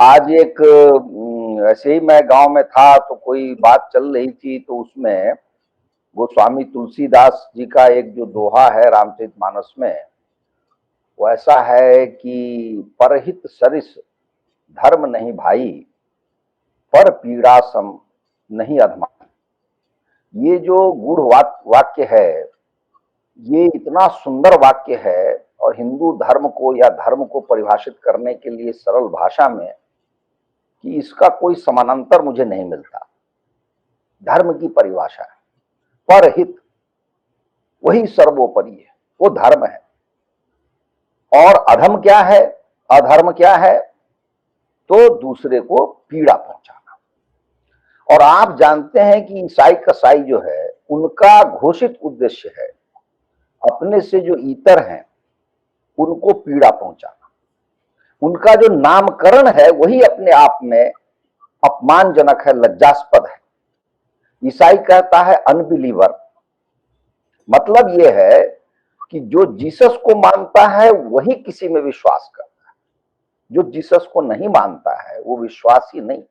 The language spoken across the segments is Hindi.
आज एक ऐसे ही मैं गांव में था तो कोई बात चल रही थी तो उसमें वो स्वामी तुलसीदास जी का एक जो दोहा है रामचरितमानस में, वो ऐसा है कि परहित सरिस धर्म नहीं भाई, पर पीड़ा सम नहीं अधमा। ये जो गूढ़ वाक्य है, ये इतना सुंदर वाक्य है और हिंदू धर्म को या धर्म को परिभाषित करने के लिए सरल भाषा में कि इसका कोई समानांतर मुझे नहीं मिलता। धर्म की परिभाषा है परहित, वही सर्वोपरि है, वो धर्म है। और अधम क्या है, अधर्म क्या है, तो दूसरे को पीड़ा पहुंचाना। और आप जानते हैं कि ईसाई कसाई जो है उनका घोषित उद्देश्य है अपने से जो इतर हैं उनको पीड़ा पहुंचाना। उनका जो नामकरण है वही अपने आप में अपमानजनक है, लज्जास्पद है। ईसाई कहता है अनबिलीवर, मतलब यह है कि जो जीसस को मानता है वही किसी में विश्वास करता है। जो जीसस को नहीं मानता है वो विश्वासी नहीं,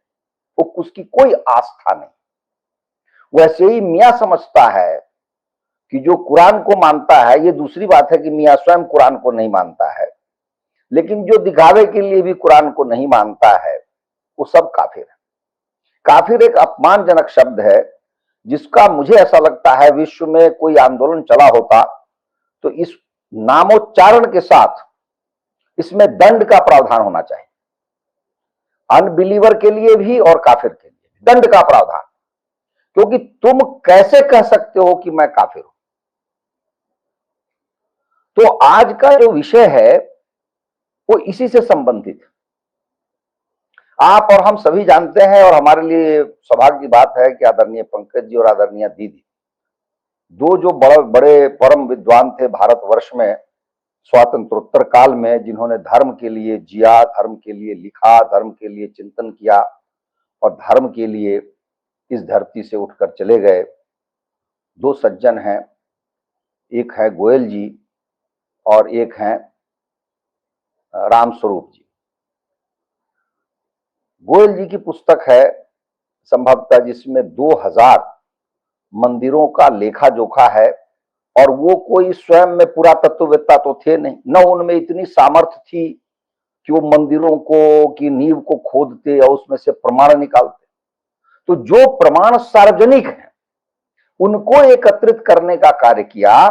वो उसकी कोई आस्था नहीं। वैसे ही मियां समझता है कि जो कुरान को मानता है, ये दूसरी बात है कि मियां स्वयं कुरान को नहीं मानता है, लेकिन जो दिखावे के लिए भी कुरान को नहीं मानता है वो सब काफिर है। काफिर एक अपमानजनक शब्द है जिसका मुझे ऐसा लगता है विश्व में कोई आंदोलन चला होता तो इस नामोच्चारण के साथ इसमें दंड का प्रावधान होना चाहिए। अनबिलीवर के लिए भी और काफिर के लिए दंड का प्रावधान, क्योंकि तुम कैसे कह सकते हो कि मैं काफिर हूं। तो आज का जो विषय है वो इसी से संबंधित है। आप और हम सभी जानते हैं और हमारे लिए सौभाग्य की बात है कि आदरणीय पंकज जी और आदरणीय दीदी, दो जो बड़े बड़े परम विद्वान थे भारतवर्ष में स्वातंत्रोत्तर काल में, जिन्होंने धर्म के लिए जिया, धर्म के लिए लिखा, धर्म के लिए चिंतन किया और धर्म के लिए इस धरती से उठकर चले गए। दो सज्जन हैं, एक है गोयल जी और एक हैं रामस्वरूप जी। गोयल जी की पुस्तक है संभवतः जिसमें 2000 मंदिरों का लेखा जोखा है, और वो कोई स्वयं में पुरातत्ववेत्ता तो थे नहीं, न उनमें इतनी सामर्थ्य थी कि वो मंदिरों को की नींव को खोदते और उसमें से प्रमाण निकालते। तो जो प्रमाण सार्वजनिक हैं उनको एकत्रित करने का कार्य किया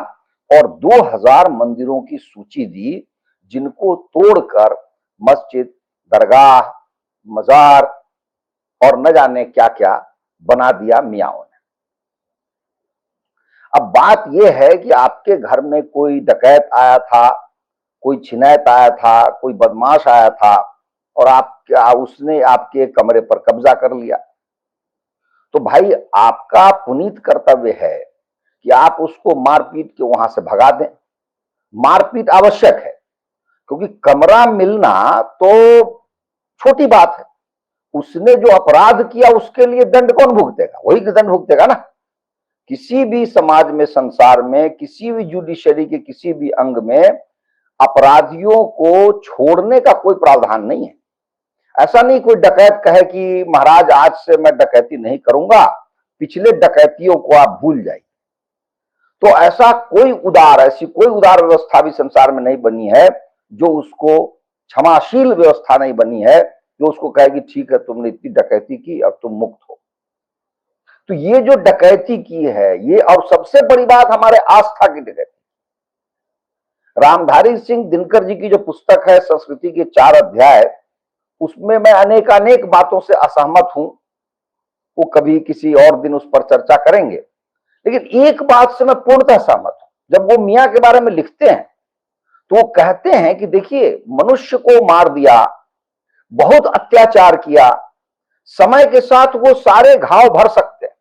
और 2000 मंदिरों की सूची दी, जिनको तोड़कर मस्जिद, दरगाह, मजार और न जाने क्या क्या बना दिया मियाओं ने। अब बात यह है कि आपके घर में कोई डकैत आया था, कोई छिनैत आया था, कोई बदमाश आया था और उसने आपके कमरे पर कब्जा कर लिया, तो भाई आपका पुनीत कर्तव्य है कि आप उसको मारपीट के वहां से भगा दें। मारपीट आवश्यक है, क्योंकि कमरा मिलना तो छोटी बात है, उसने जो अपराध किया उसके लिए दंड कौन भुगतेगा? वही दंड भुगतेगा ना। किसी भी समाज में, संसार में, किसी भी जुडिशरी के किसी भी अंग में अपराधियों को छोड़ने का कोई प्रावधान नहीं है। ऐसा नहीं कोई डकैत कहे कि महाराज आज से मैं डकैती नहीं करूंगा, पिछले डकैतियों को आप भूल जाइए। तो ऐसी कोई उदार व्यवस्था भी संसार में नहीं बनी है, जो उसको क्षमाशील व्यवस्था नहीं बनी है, जो उसको कहेगी ठीक है तुमने इतनी डकैती की अब तुम मुक्त हो। तो ये जो डकैती की है ये, और सबसे बड़ी बात हमारे आस्था की डकैती। रामधारी सिंह दिनकर जी की जो पुस्तक है संस्कृति के 4 अध्याय, उसमें मैं अनेक बातों से असहमत हूं, वो कभी किसी और दिन उस पर चर्चा करेंगे, लेकिन एक बात से मैं पूर्णतः सहमत हूं। जब वो मियां के बारे में लिखते हैं तो वो कहते हैं कि देखिए मनुष्य को मार दिया, बहुत अत्याचार किया, समय के साथ वो सारे घाव भर सकते हैं,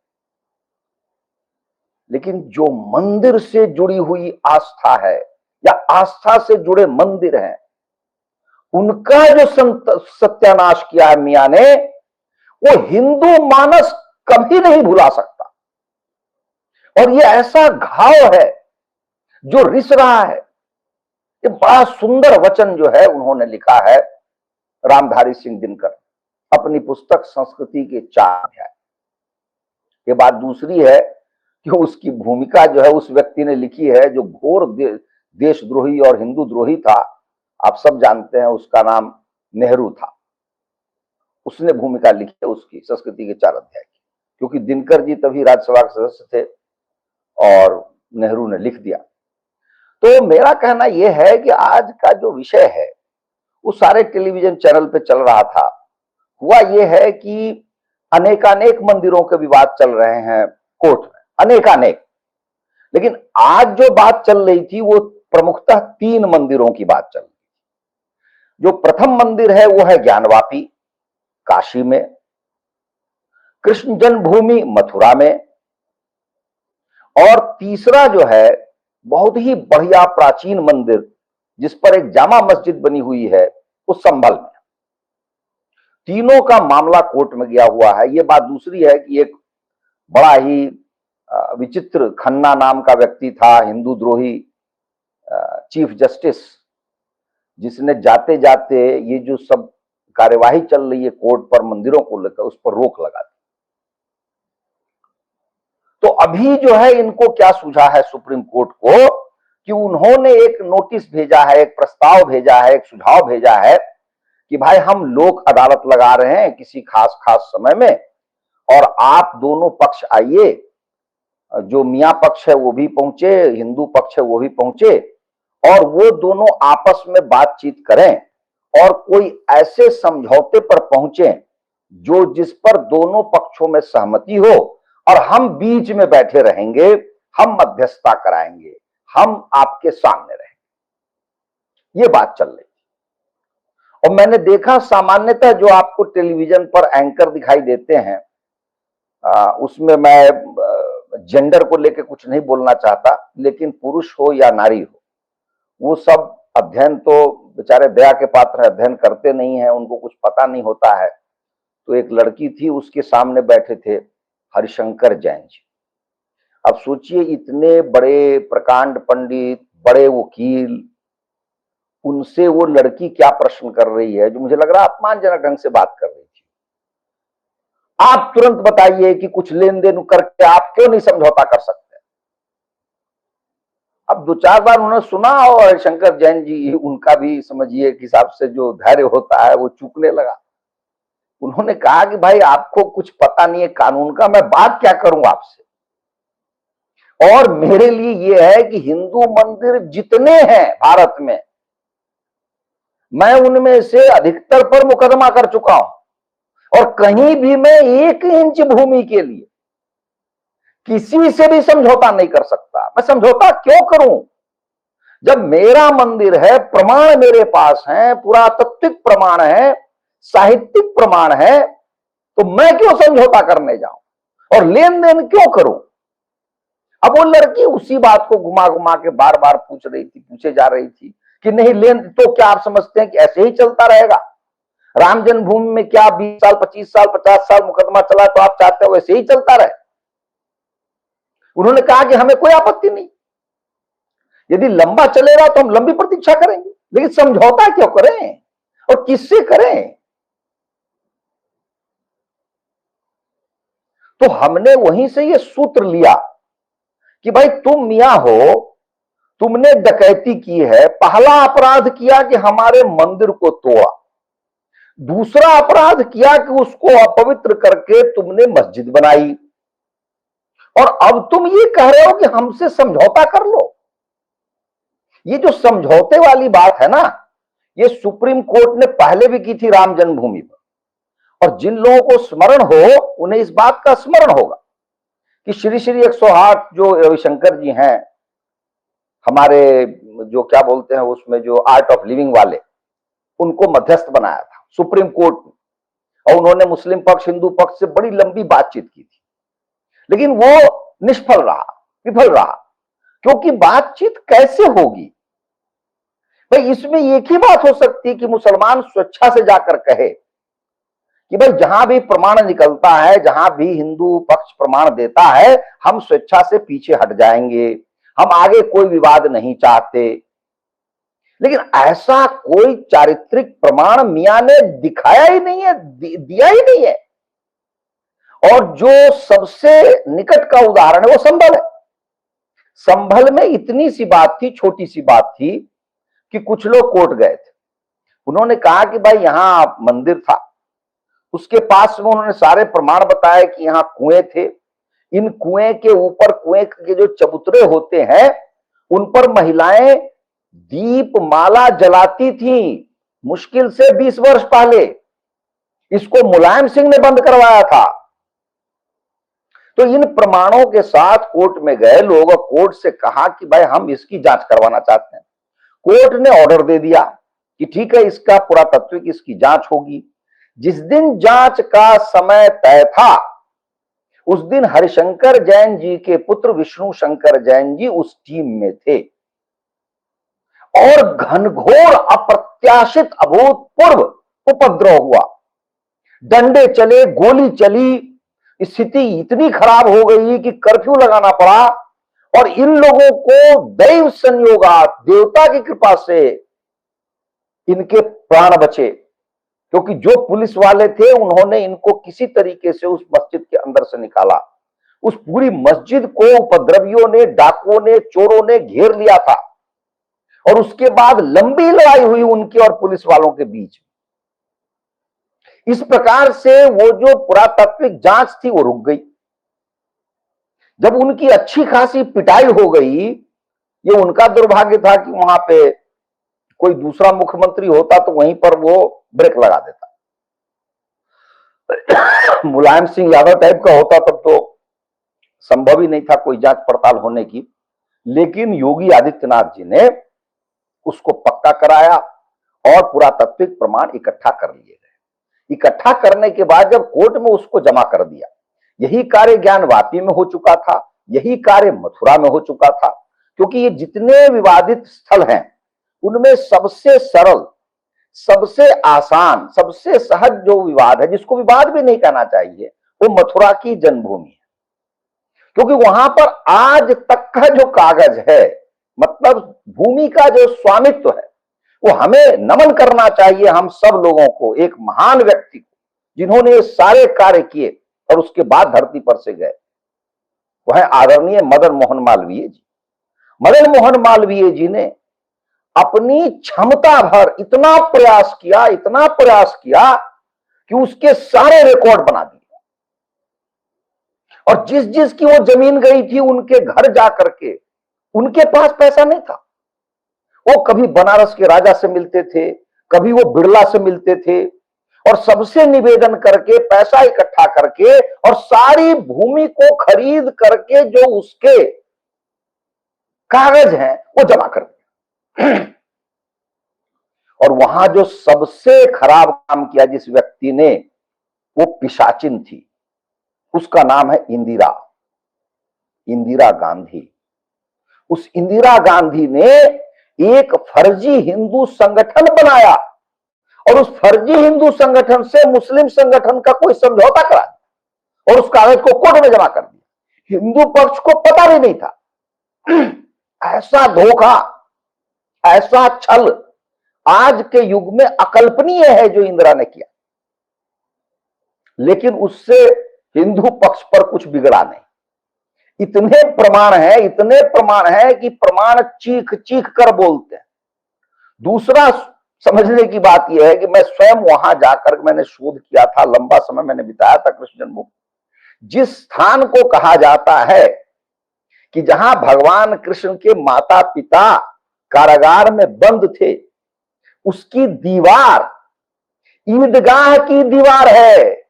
लेकिन जो मंदिर से जुड़ी हुई आस्था है या आस्था से जुड़े मंदिर हैं, उनका जो सत्यानाश किया है मियां ने, वो हिंदू मानस कभी नहीं भुला सकता। और ये ऐसा घाव है जो रिस रहा है। ये बड़ा सुंदर वचन जो है उन्होंने लिखा है रामधारी सिंह दिनकर। अपनी पुस्तक संस्कृति के 4 अध्याय। ये बात दूसरी है कि उसकी भूमिका जो है उस व्यक्ति ने लिखी है जो घोर देशद्रोही और हिंदू द्रोही था। आप सब जानते हैं, उसका नाम नेहरू था। उसने भूमिका लिखी है उसकी संस्कृति के 4 अध्याय की, क्योंकि दिनकर जी तभी राज्यसभा के सदस्य थे और नेहरू ने लिख दिया। तो मेरा कहना यह है कि आज का जो विषय है वो सारे टेलीविजन चैनल पे चल रहा था। हुआ यह है कि अनेकानेक मंदिरों के विवाद चल रहे हैं कोर्ट में, अनेकानेक। लेकिन आज जो बात चल रही थी वो प्रमुखतः 3 मंदिरों की बात चल रही थी। जो प्रथम मंदिर है वो है ज्ञानवापी काशी में, कृष्ण जन्मभूमि मथुरा में, और तीसरा जो है बहुत ही बढ़िया प्राचीन मंदिर जिस पर एक जामा मस्जिद बनी हुई है वो संभल में। तीनों का मामला कोर्ट में गया हुआ है। ये बात दूसरी है कि एक बड़ा ही विचित्र खन्ना नाम का व्यक्ति था, हिंदू द्रोही चीफ जस्टिस, जिसने जाते जाते ये जो सब कार्यवाही चल रही है कोर्ट पर मंदिरों को लेकर उस पर रोक लगा दी। तो अभी जो है इनको क्या सूझा है सुप्रीम कोर्ट को कि उन्होंने एक नोटिस भेजा है, एक प्रस्ताव भेजा है, एक सुझाव भेजा है कि भाई हम लोक अदालत लगा रहे हैं किसी खास समय में, और आप दोनों पक्ष आइए, जो मियां पक्ष है वो भी पहुंचे, हिंदू पक्ष है वो भी पहुंचे, और वो दोनों आपस में बातचीत करें और कोई ऐसे समझौते पर पहुंचे जो जिस पर दोनों पक्षों में सहमति हो, और हम बीच में बैठे रहेंगे, हम मध्यस्थता कराएंगे, हम आपके सामने रहेंगे। ये बात चल रही। और मैंने देखा सामान्यतः जो आपको टेलीविजन पर एंकर दिखाई देते हैं, उसमें मैं जेंडर को लेकर कुछ नहीं बोलना चाहता, लेकिन पुरुष हो या नारी हो, वो सब अध्ययन तो बेचारे दया के पात्र अध्ययन करते नहीं है, उनको कुछ पता नहीं होता है। तो एक लड़की थी, उसके सामने बैठे थे हरिशंकर जैन जी। अब सोचिए, इतने बड़े प्रकांड पंडित, बड़े वकील, उनसे वो लड़की क्या प्रश्न कर रही है जो मुझे लग रहा है अपमानजनक ढंग से बात कर रही थी। आप तुरंत बताइए कि कुछ लेन देन करके आप क्यों नहीं समझौता कर सकते? अब 2-4 बार उन्होंने सुना और शंकर जैन जी, उनका भी समझिए कि हिसाब से जो धैर्य होता है वो चूकने लगा। उन्होंने कहा कि भाई आपको कुछ पता नहीं है कानून का, मैं बात क्या करूं आपसे। और मेरे लिए ये है कि हिंदू मंदिर जितने हैं भारत में, मैं उनमें से अधिकतर पर मुकदमा कर चुका हूं, और कहीं भी मैं 1 इंच भूमि के लिए किसी से भी समझौता नहीं कर सकता। मैं समझौता क्यों करूं जब मेरा मंदिर है, प्रमाण मेरे पास है, पुरातात्विक प्रमाण है, साहित्यिक प्रमाण है, तो मैं क्यों समझौता करने जाऊं और लेन देन क्यों करूं? अब वो लड़की उसी बात को घुमा घुमा के बार बार पूछे जा रही थी कि नहीं लेन, तो क्या आप समझते हैं कि ऐसे ही चलता रहेगा? राम जन्मभूमि में क्या 20 साल, 25 साल, 50 साल मुकदमा चला, तो आप चाहते हो वैसे ही चलता रहे? उन्होंने कहा कि हमें कोई आपत्ति नहीं, यदि लंबा चलेगा तो हम लंबी प्रतीक्षा करेंगे, लेकिन समझौता क्यों करें और किससे करें? तो हमने वहीं से ये सूत्र लिया कि भाई तुम मियां हो, तुमने डकैती की है, पहला अपराध किया कि हमारे मंदिर को तोड़ा, दूसरा अपराध किया कि उसको अपवित्र करके तुमने मस्जिद बनाई, और अब तुम ये कह रहे हो कि हमसे समझौता कर लो। ये जो समझौते वाली बात है ना, ये सुप्रीम कोर्ट ने पहले भी की थी राम जन्मभूमि पर, और जिन लोगों को स्मरण हो उन्हें इस बात का स्मरण होगा कि श्री श्री 108 जो रविशंकर जी हैं, हमारे जो क्या बोलते हैं उसमें जो आर्ट ऑफ लिविंग वाले, उनको मध्यस्थ बनाया था सुप्रीम कोर्ट ने, और उन्होंने मुस्लिम पक्ष हिंदू पक्ष से बड़ी लंबी बातचीत की थी, लेकिन वो निष्फल रहा, विफल रहा। क्योंकि बातचीत कैसे होगी भाई? इसमें एक ही बात हो सकती है कि मुसलमान स्वेच्छा से जाकर कहे कि भाई जहां भी प्रमाण निकलता है, जहां भी हिंदू पक्ष प्रमाण देता है, हम स्वेच्छा से पीछे हट जाएंगे, हम आगे कोई विवाद नहीं चाहते। लेकिन ऐसा कोई चारित्रिक प्रमाण मियां ने दिखाया ही नहीं है, दिया ही नहीं है। और जो सबसे निकट का उदाहरण है वो संभल है। संभल में इतनी सी बात थी, छोटी सी बात थी कि कुछ लोग कोर्ट गए थे। उन्होंने कहा कि भाई यहां मंदिर था, उसके पास में उन्होंने सारे प्रमाण बताए कि यहां कुएं थे। इन कुएं के ऊपर, कुएं के जो चबूतरे होते हैं उन पर महिलाएं दीप माला जलाती थी, मुश्किल से 20 वर्ष पहले। इसको मुलायम सिंह ने बंद करवाया था। तो इन प्रमाणों के साथ कोर्ट में गए लोग और कोर्ट से कहा कि भाई हम इसकी जांच करवाना चाहते हैं। कोर्ट ने ऑर्डर दे दिया कि ठीक है, इसका पुरातत्विक इसकी जांच होगी। जिस दिन जांच का समय तय था उस दिन हरिशंकर जैन जी के पुत्र विष्णु शंकर जैन जी उस टीम में थे और घनघोर अप्रत्याशित अभूतपूर्व उपद्रव हुआ। डंडे चले, गोली चली, स्थिति इतनी खराब हो गई कि कर्फ्यू लगाना पड़ा। और इन लोगों को दैव संयोगात, देवता की कृपा से इनके प्राण बचे, क्योंकि जो पुलिस वाले थे उन्होंने इनको किसी तरीके से उस मस्जिद के अंदर से निकाला। उस पूरी मस्जिद को उपद्रवियों ने, डाकुओं ने, चोरों ने घेर लिया था और उसके बाद लंबी लड़ाई हुई उनके और पुलिस वालों के बीच। इस प्रकार से वो जो पुरातात्विक जांच थी वो रुक गई। जब उनकी अच्छी खासी पिटाई हो गई, ये उनका दुर्भाग्य था कि वहां पे कोई दूसरा मुख्यमंत्री होता तो वहीं पर वो ब्रेक लगा देता। मुलायम सिंह यादव टाइप का होता तब तो संभव ही नहीं था कोई जांच पड़ताल होने की। लेकिन योगी आदित्यनाथ जी ने उसको पक्का कराया और पुरातात्विक प्रमाण इकट्ठा कर लिए गए। इकट्ठा करने के बाद जब कोर्ट में उसको जमा कर दिया, यही कार्य ज्ञानवापी में हो चुका था, यही कार्य मथुरा में हो चुका था। क्योंकि ये जितने विवादित स्थल हैं उनमें सबसे सरल, सबसे आसान, सबसे सहज जो विवाद है, जिसको विवाद भी नहीं कहना चाहिए, वो मथुरा की जन्मभूमि है। क्योंकि वहां पर आज तक का जो कागज है, मतलब भूमि का जो स्वामित्व है, वो हमें नमन करना चाहिए हम सब लोगों को, एक महान व्यक्ति को जिन्होंने ये सारे कार्य किए और उसके बाद धरती पर से गए। वह आदरणीय मदन मोहन मालवीय जी। मदन मोहन मालवीय जी ने अपनी क्षमता भर इतना प्रयास किया, इतना प्रयास किया कि उसके सारे रिकॉर्ड बना दिए। और जिस जिसकी वो जमीन गई थी उनके घर जाकर के, उनके पास पैसा नहीं था, वो कभी बनारस के राजा से मिलते थे, कभी वो बिड़ला से मिलते थे और सबसे निवेदन करके, पैसा इकट्ठा करके और सारी भूमि को खरीद करके जो उसके कागज हैं वो जमा कर दिया। और वहां जो सबसे खराब काम किया जिस व्यक्ति ने, वो पिशाचिन थी। उसका नाम है इंदिरा, इंदिरा गांधी। उस इंदिरा गांधी ने एक फर्जी हिंदू संगठन बनाया और उस फर्जी हिंदू संगठन से मुस्लिम संगठन का कोई समझौता करा दिया और उस कागज को कोर्ट में जमा कर दिया। हिंदू पक्ष को पता भी नहीं था। ऐसा धोखा, ऐसा छल आज के युग में अकल्पनीय है जो इंदिरा ने किया। लेकिन उससे हिंदू पक्ष पर कुछ बिगड़ा नहीं। इतने प्रमाण है, इतने प्रमाण है कि प्रमाण चीख चीख कर बोलते हैं। दूसरा समझने की बात यह है कि मैं स्वयं वहां जाकर मैंने शोध किया था, लंबा समय मैंने बिताया था कृष्ण जन्मभूमि। जिस स्थान को कहा जाता है कि जहां भगवान कृष्ण के माता पिता कारागार में बंद थे, उसकी दीवार ईदगाह की दीवार है।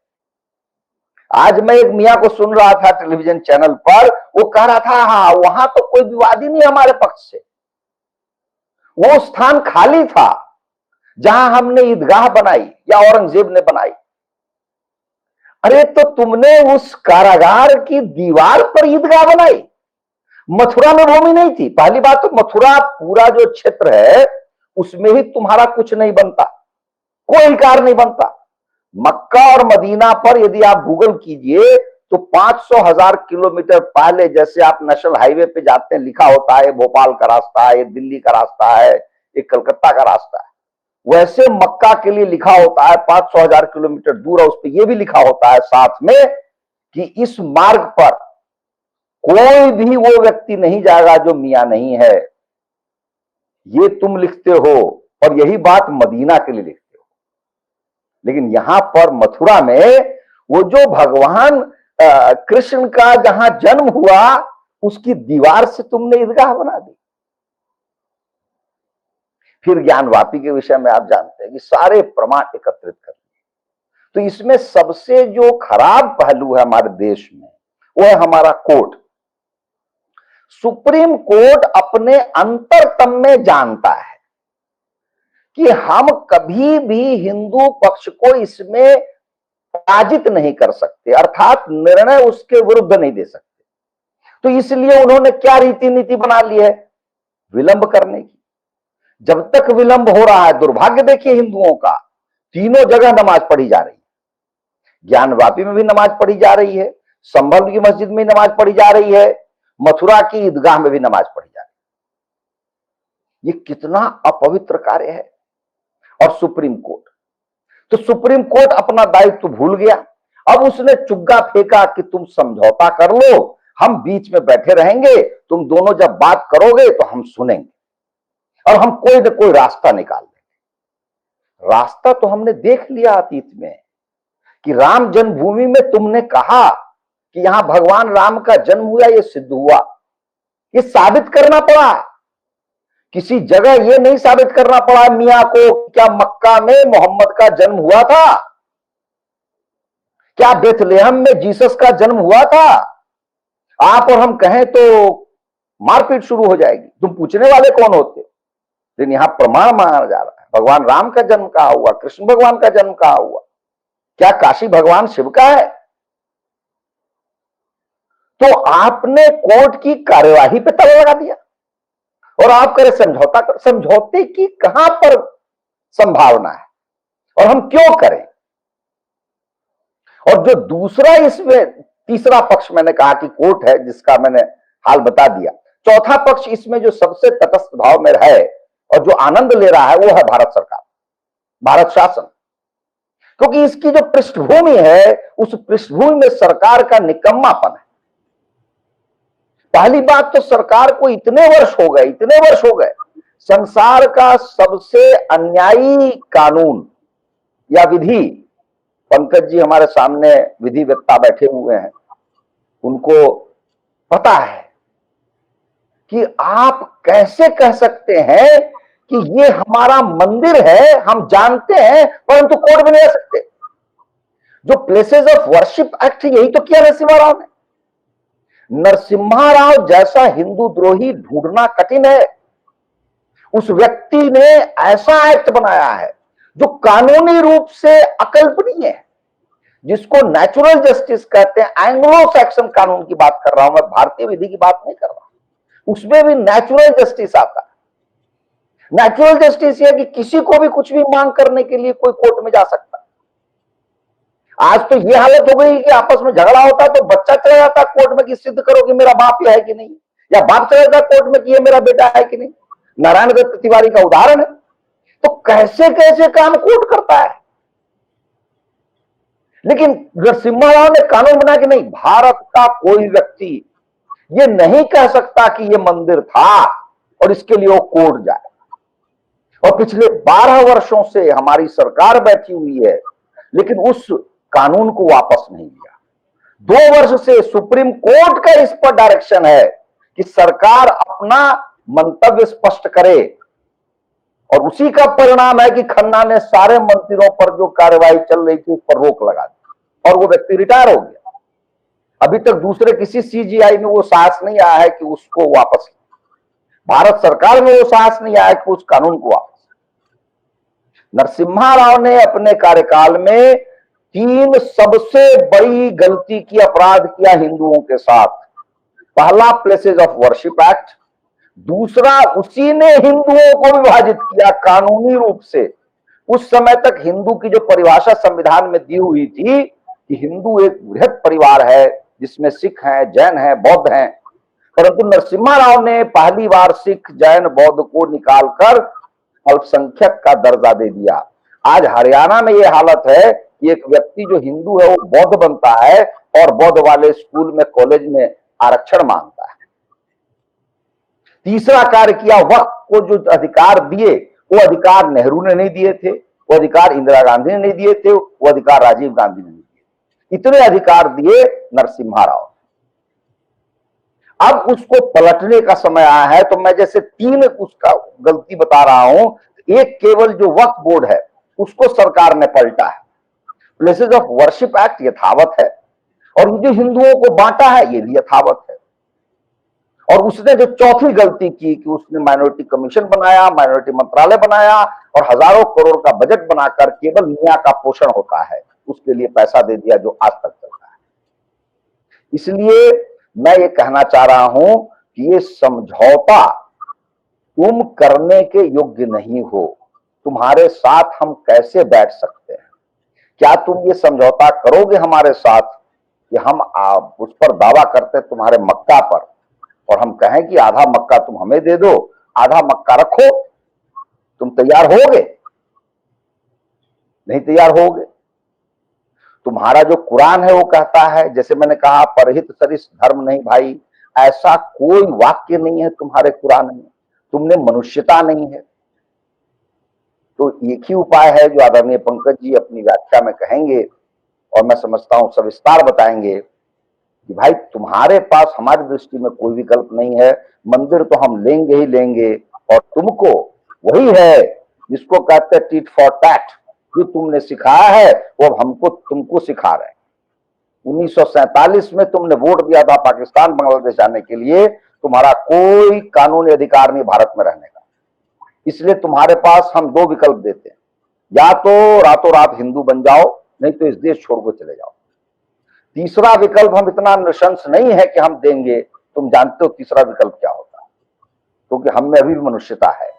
आज मैं एक मियां को सुन रहा था टेलीविजन चैनल पर, वो कह रहा था हाँ वहां तो कोई विवाद ही नहीं हमारे पक्ष से, वो स्थान खाली था जहां हमने ईदगाह बनाई या औरंगजेब ने बनाई। अरे तो तुमने उस कारागार की दीवार पर ईदगाह बनाई, मथुरा में भूमि नहीं थी। पहली बात तो मथुरा पूरा जो क्षेत्र है उसमें ही तुम्हारा कुछ नहीं बनता, कोई कार्य नहीं बनता। मक्का और मदीना पर यदि आप गूगल कीजिए तो 500,000 किलोमीटर पहले, जैसे आप नेशनल हाईवे पे जाते हैं लिखा होता है भोपाल का रास्ता है, दिल्ली का रास्ता है, एक कलकत्ता का रास्ता है, वैसे मक्का के लिए लिखा होता है 500,000 किलोमीटर दूर, और उस पर यह भी लिखा होता है साथ में कि इस मार्ग पर कोई भी वो व्यक्ति नहीं जाएगा जो मियां नहीं है। ये तुम लिखते हो और यही बात मदीना के लिए लिखते हो, लेकिन यहां पर मथुरा में वो जो भगवान कृष्ण का जहां जन्म हुआ उसकी दीवार से तुमने ईदगाह बना दी। फिर ज्ञानवापी के विषय में आप जानते हैं कि सारे प्रमाण एकत्रित कर लिए। तो इसमें सबसे जो खराब पहलू है हमारे देश में वो है हमारा कोर्ट। सुप्रीम कोर्ट अपने अंतरतम में जानता है कि हम कभी भी हिंदू पक्ष को इसमें पराजित नहीं कर सकते, अर्थात निर्णय उसके विरुद्ध नहीं दे सकते। तो इसलिए उन्होंने क्या रीति नीति बना ली है, विलंब करने की। जब तक विलंब हो रहा है, दुर्भाग्य देखिए हिंदुओं का, तीनों जगह नमाज पढ़ी जा रही है। ज्ञानवापी में भी नमाज पढ़ी जा रही है, संभल की मस्जिद में नमाज पढ़ी जा रही है, मथुरा की ईदगाह में भी नमाज पढ़ी जा रही है। ये कितना अपवित्र कार्य है। और सुप्रीम कोर्ट, तो सुप्रीम कोर्ट अपना दायित्व भूल गया। अब उसने चुग्गा फेंका कि तुम समझौता कर लो, हम बीच में बैठे रहेंगे, तुम दोनों जब बात करोगे तो हम सुनेंगे और हम कोई न कोई रास्ता निकाल देंगे। रास्ता तो हमने देख लिया अतीत में कि राम जन्मभूमि में तुमने कहा कि यहां भगवान राम का जन्म हुआ, यह सिद्ध हुआ। ये साबित करना पड़ा, किसी जगह यह नहीं साबित करना पड़ा मियां को क्या मक्का में मोहम्मद का जन्म हुआ था, क्या बेथलेहम में जीसस का जन्म हुआ था। आप और हम कहें तो मारपीट शुरू हो जाएगी, तुम पूछने वाले कौन होते। लेकिन यहां प्रमाण माना जा रहा है, भगवान राम का जन्म कहाँ हुआ, कृष्ण भगवान का जन्म कहाँ हुआ, क्या काशी भगवान शिव का है। तो आपने कोर्ट की कार्यवाही पे ताला लगा दिया और आप करें समझौता कर। समझौते की कहां पर संभावना है और हम क्यों करें। और जो दूसरा इसमें तीसरा पक्ष मैंने कहा कि कोर्ट है, जिसका मैंने हाल बता दिया। चौथा पक्ष इसमें जो सबसे तटस्थ भाव में है और जो आनंद ले रहा है वो है भारत सरकार, भारत शासन। क्योंकि इसकी जो पृष्ठभूमि है उस पृष्ठभूमि में सरकार का निकम्मापन है। पहली बात तो सरकार को इतने वर्ष हो गए संसार का सबसे अन्यायी कानून या विधि, पंकज जी हमारे सामने विधिवेत्ता बैठे हुए हैं, उनको पता है कि आप कैसे कह सकते हैं कि ये हमारा मंदिर है, हम जानते हैं, परंतु कोर्ट में नहीं आ सकते। जो प्लेसेस ऑफ वर्शिप एक्ट यही तो किया नरसिम्हा राव ने। नरसिम्हा राव जैसा हिंदू द्रोही ढूंढना कठिन है। उस व्यक्ति ने ऐसा एक्ट बनाया है जो कानूनी रूप से अकल्पनीय है, जिसको नेचुरल जस्टिस कहते हैं। एंग्लो सैक्सन कानून की बात कर रहा हूं मैं, भारतीय विधि की बात नहीं कर रहा। उसमें भी नेचुरल जस्टिस आता है। नेचुरल जस्टिस यह कि किसी को भी कुछ भी मांग करने के लिए कोई कोर्ट में जा सकता है। आज तो यह हालत हो गई कि आपस में झगड़ा होता तो बच्चा चला जाता कोर्ट में कि सिद्ध करो कि मेरा बाप यह है कि नहीं, या बाप चला जाता कोर्ट में कि यह मेरा बेटा है कि नहीं। नारायण दत्त तिवारी का उदाहरण है। तो कैसे कैसे काम कोर्ट करता है। लेकिन नरसिम्हा राव ने कानून बना कि नहीं, भारत का कोई व्यक्ति ये नहीं कह सकता कि ये मंदिर था और इसके लिए वो कोर्ट जाए। और पिछले 12 वर्षों से हमारी सरकार बैठी हुई है, लेकिन उस कानून को वापस नहीं लिया। 2 वर्ष से सुप्रीम कोर्ट का इस पर डायरेक्शन है कि सरकार अपना मंतव्य स्पष्ट करे, और उसी का परिणाम है कि खन्ना ने सारे मंत्रियों पर जो कार्रवाई चल रही थी उस पर रोक लगा दी और वो व्यक्ति रिटायर हो गया। अभी तक दूसरे किसी सीजीआई में वो साहस नहीं आया है कि उसको वापस, भारत सरकार में वो साहस नहीं आया कि उस कानून को वापस। नरसिम्हा राव ने अपने कार्यकाल में 3 सबसे बड़ी गलती की, अपराध किया हिंदुओं के साथ। पहला प्लेसेस ऑफ वर्शिप एक्ट, दूसरा उसी ने हिंदुओं को विभाजित किया कानूनी रूप से। उस समय तक हिंदू की जो परिभाषा संविधान में दी हुई थी कि हिंदू एक बृहद परिवार है जिसमें सिख हैं, जैन हैं, बौद्ध हैं, परंतु नरसिम्हा राव ने पहली बार सिख, जैन, बौद्ध को निकालकर अल्पसंख्यक का दर्जा दे दिया। आज हरियाणा में ये हालत है कि एक व्यक्ति जो हिंदू है वो बौद्ध बनता है और बौद्ध वाले स्कूल में कॉलेज में आरक्षण मांगता है। तीसरा कार्य किया, वक्त को जो अधिकार दिए वो अधिकार नेहरू ने नहीं दिए थे, वो अधिकार इंदिरा गांधी ने नहीं दिए थे, वो अधिकार राजीव गांधी ने नहीं दिए। इतने अधिकार दिए नरसिम्हा राव। अब उसको पलटने का समय आया है। तो मैं जैसे 3 उसका गलती बता रहा हूं। एक केवल जो वक्फ बोर्ड है उसको सरकार ने पलटा है, प्लेसेस ऑफ वर्शिप एक्ट यथावत है, और जो हिंदुओं को बांटा है ये भी यथावत है। और उसने जो चौथी गलती की कि उसने माइनॉरिटी कमीशन बनाया, माइनॉरिटी मंत्रालय बनाया और हजारों करोड़ का बजट बनाकर केवल मियां का पोषण होता है उसके लिए पैसा दे दिया, जो आज तक चलता है। इसलिए मैं ये कहना चाह रहा हूं कि ये समझौता तुम करने के योग्य नहीं हो। तुम्हारे साथ हम कैसे बैठ सकते हैं? क्या तुम ये समझौता करोगे हमारे साथ कि हम उस पर दावा करते तुम्हारे मक्का पर, और हम कहें कि आधा मक्का तुम हमें दे दो, आधा मक्का रखो? तुम तैयार होगे? नहीं तैयार होगे। तुम्हारा जो कुरान है वो कहता है, जैसे मैंने कहा, परहित सरिस धर्म नहीं भाई, ऐसा कोई वाक्य नहीं है तुम्हारे कुरान में। तुमने मनुष्यता नहीं है। तो एक ही उपाय है जो आदरणीय पंकज जी अपनी व्याख्या में कहेंगे, और मैं समझता हूं सविस्तार बताएंगे कि भाई तुम्हारे पास हमारी दृष्टि में कोई विकल्प नहीं है। मंदिर तो हम लेंगे ही लेंगे, और तुमको वही है जिसको कहते हैं टीट फॉर टैट, जो तुमने सिखाया है वो हमको तुमको सिखा रहे हैं। 1947 में तुमने वोट दिया था पाकिस्तान बांग्लादेश जाने के लिए, तुम्हारा कोई कानूनी अधिकार नहीं भारत में रहने का। इसलिए तुम्हारे पास हम 2 विकल्प देते हैं, या तो रातों रात हिंदू बन जाओ, नहीं तो इस देश छोड़ के चले जाओ। तीसरा विकल्प हम इतना नृशंस नहीं है कि हम देंगे। तुम जानते हो तीसरा विकल्प क्या होता है, क्योंकि हम में अभी भी मनुष्यता है।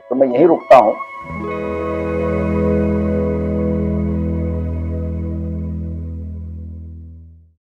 तो मैं यही रुकता हूं।